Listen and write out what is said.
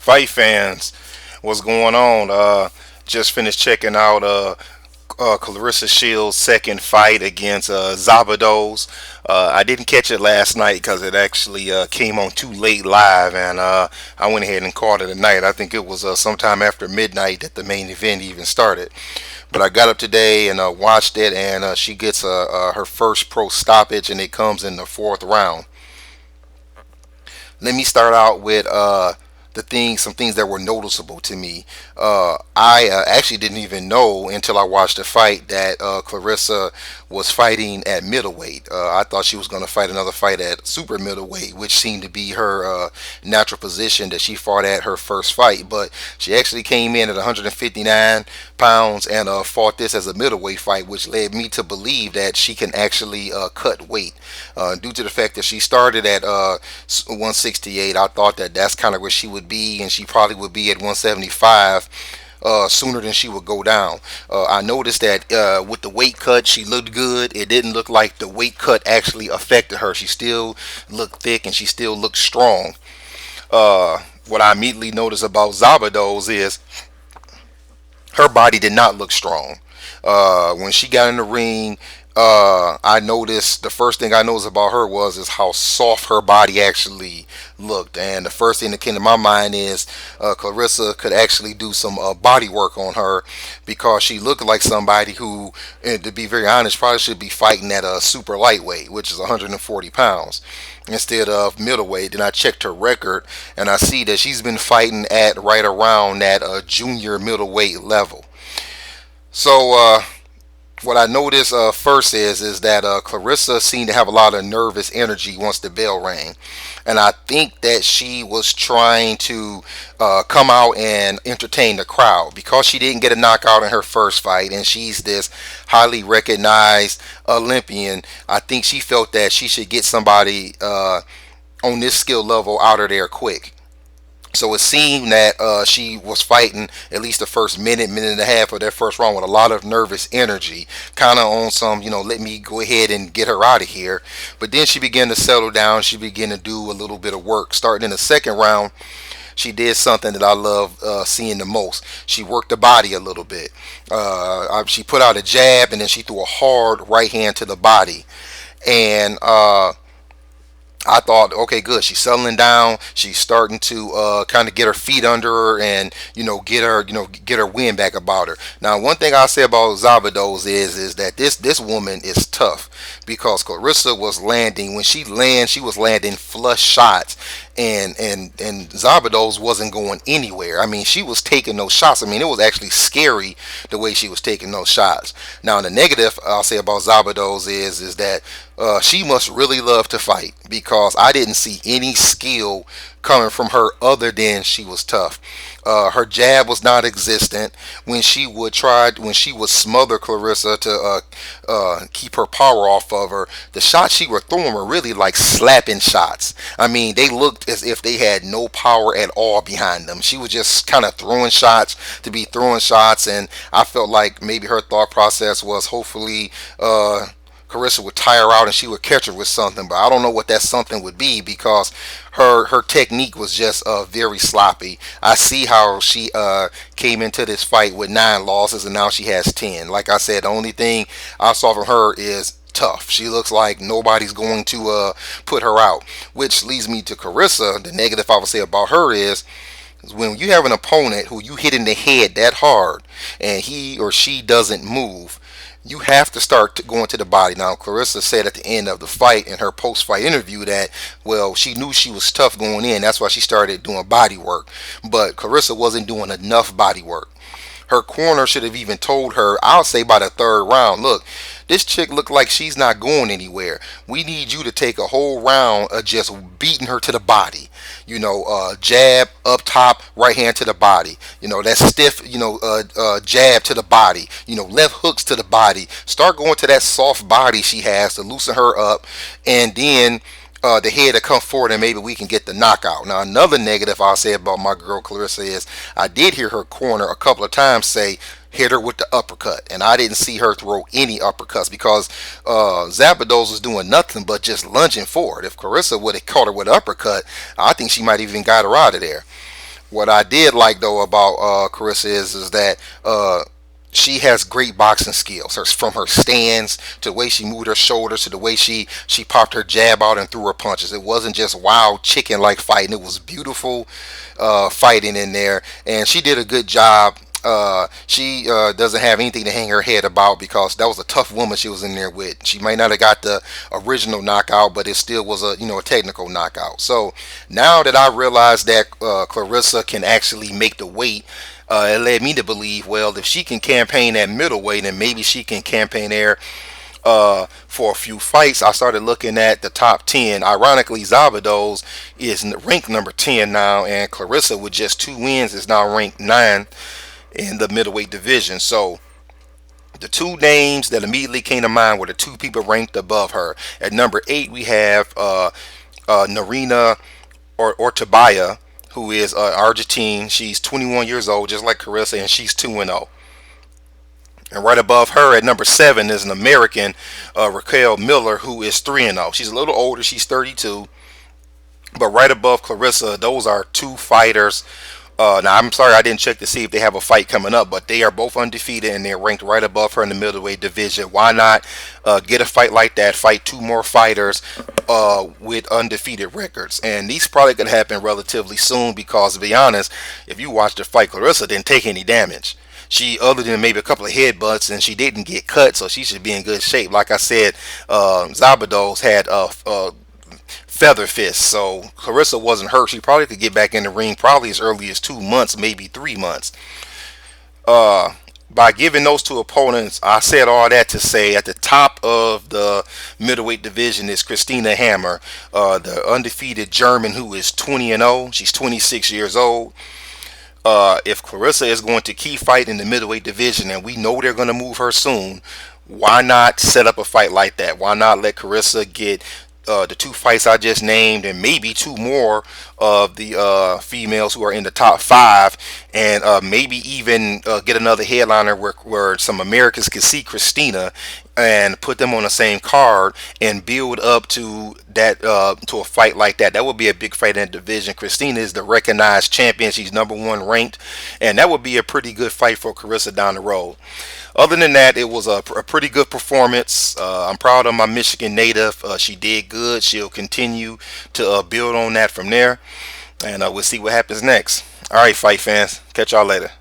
fight fans, what's going on? Just finished checking out Claressa Shields' second fight against Szabados. I didn't catch it last night because it actually came on too late live, and I went ahead and caught it tonight. I think it was sometime after midnight that the main event even started. But I got up today and watched it, and she gets her first pro stoppage, and it comes in the fourth round. Let me start out with some things that were noticeable to me. I actually didn't even know until I watched the fight that Claressa was fighting at middleweight. I thought she was going to fight another fight at super middleweight, which seemed to be her natural position that she fought at her first fight. But she actually came in at 159 pounds and fought this as a middleweight fight, which led me to believe that she can actually cut weight. Due to the fact that she started at 168, I thought that that's kind of where she would be, and she probably would be at 175 sooner than she would go down. I noticed that with the weight cut, she looked good. It didn't look like the weight cut actually affected her. She still looked thick and she still looked strong. What I immediately noticed about Zabados is her body did not look strong. When she got in the ring, I noticed the first thing I noticed about her was is how soft her body actually looked, and the first thing that came to my mind is Claressa could actually do some body work on her because she looked like somebody who, to be very honest, probably should be fighting at a super lightweight, which is 140 pounds instead of middleweight. Then I checked her record, and I see that she's been fighting at right around that junior middleweight level. So what I noticed first is that Claressa seemed to have a lot of nervous energy once the bell rang, and I think that she was trying to come out and entertain the crowd because she didn't get a knockout in her first fight, and she's this highly recognized Olympian. I think she felt that she should get somebody on this skill level out of there quick. So it seemed that she was fighting at least the first minute and a half of that first round with a lot of nervous energy, kind of on some, let me go ahead and get her out of here. But then she began to settle down. She began to do a little bit of work. Starting in the second round, she did something that I love seeing the most. She worked the body a little bit. She put out a jab, and then she threw a hard right hand to the body. And I thought, okay, good. She's settling down. She's starting to kind of get her feet under her, and get her wind back about her. Now, one thing I'll say about Zabados is that this woman is tough because Claressa was landing when she was landing flush shots, and Zabados wasn't going anywhere. I mean, she was taking those shots. I mean, it was actually scary the way she was taking those shots. Now, the negative I'll say about Zabados is that she must really love to fight because I didn't see any skill coming from her other than she was tough. Her jab was non-existent when she would smother Claressa to keep her power off of her. The shots she was throwing were really like slapping shots. I mean, they looked as if they had no power at all behind them. She was just kind of throwing shots to be throwing shots, and I felt like maybe her thought process was hopefully Claressa would tire out and she would catch her with something, but I don't know what that something would be because her technique was just very sloppy. I see how she came into this fight with 9 losses and now she has 10. Like I said, the only thing I saw from her is tough. She looks like nobody's going to put her out, which leads me to Claressa. The negative I would say about her is when you have an opponent who you hit in the head that hard and he or she doesn't move, you have to start going to the body. Now, Claressa said at the end of the fight in her post-fight interview that, well, she knew she was tough going in. That's why she started doing body work. But Claressa wasn't doing enough body work. Her corner should have even told her, I'll say by the third round, look, this chick looked like she's not going anywhere. We need you to take a whole round of just beating her to the body. Jab up top, right hand to the body. That stiff, jab to the body. Left hooks to the body. Start going to that soft body she has to loosen her up, and then the head to come forward and maybe we can get the knockout. Now, another negative I'll say about my girl Claressa is I did hear her corner a couple of times say hit her with the uppercut, and I didn't see her throw any uppercuts because Zabados was doing nothing but just lunging forward. If Claressa would have caught her with an uppercut, I think she might even got her out of there. What I did like though about Claressa is that she has great boxing skills. From her stands to the way she moved her shoulders to the way she popped her jab out and threw her punches. It wasn't just wild chicken like fighting. It was beautiful fighting in there, and she did a good job. She doesn't have anything to hang her head about because that was a tough woman she was in there with. She might not have got the original knockout, but it still was a technical knockout. So now that I realized that Claressa can actually make the weight, it led me to believe, well, if she can campaign at middleweight, then maybe she can campaign there for a few fights. I started looking at the top 10. Ironically, Szabados is ranked number 10 now, and Claressa with just 2 wins is now ranked 9 in the middleweight division. So the two names that immediately came to mind were the two people ranked above her. At number 8, we have Narina or Tabaya, who is Argentine. She's 21 years old, just like Claressa, and she's 2-0. And right above her at number 7 is an American, Raquel Miller, who is 3-0. She's a little older. She's 32. But right above Claressa, those are two fighters. Now, I'm sorry I didn't check to see if they have a fight coming up, but they are both undefeated and they're ranked right above her in the middleweight division. Why not get a fight like that, fight two more fighters with undefeated records? And these probably could happen relatively soon because, to be honest, if you watch the fight, Claressa didn't take any damage. She, other than maybe a couple of headbutts, and she didn't get cut, so she should be in good shape. Like I said, Szabados had feather fists, so Claressa wasn't hurt. She probably could get back in the ring probably as early as 2 months, maybe 3 months. By giving those two opponents, I said all that to say at the top of the middleweight division is Christina Hammer, the undefeated German who is 20-0. She's 26 years old. If Claressa is going to keep fighting in the middleweight division, and we know they're going to move her soon, why not set up a fight like that? Why not let Claressa get the two fights I just named, and maybe two more of the females who are in the top 5, and maybe even get another headliner where some Americans can see Christina and put them on the same card and build up to that to a fight like that. That would be a big fight in the division. Christina is the recognized champion. She's number 1 ranked, and that would be a pretty good fight for Claressa down the road. Other than that, it was a pretty good performance. I'm proud of my Michigan native. She did good. She'll continue to build on that from there, and we'll see what happens next. All right, fight fans. Catch y'all later.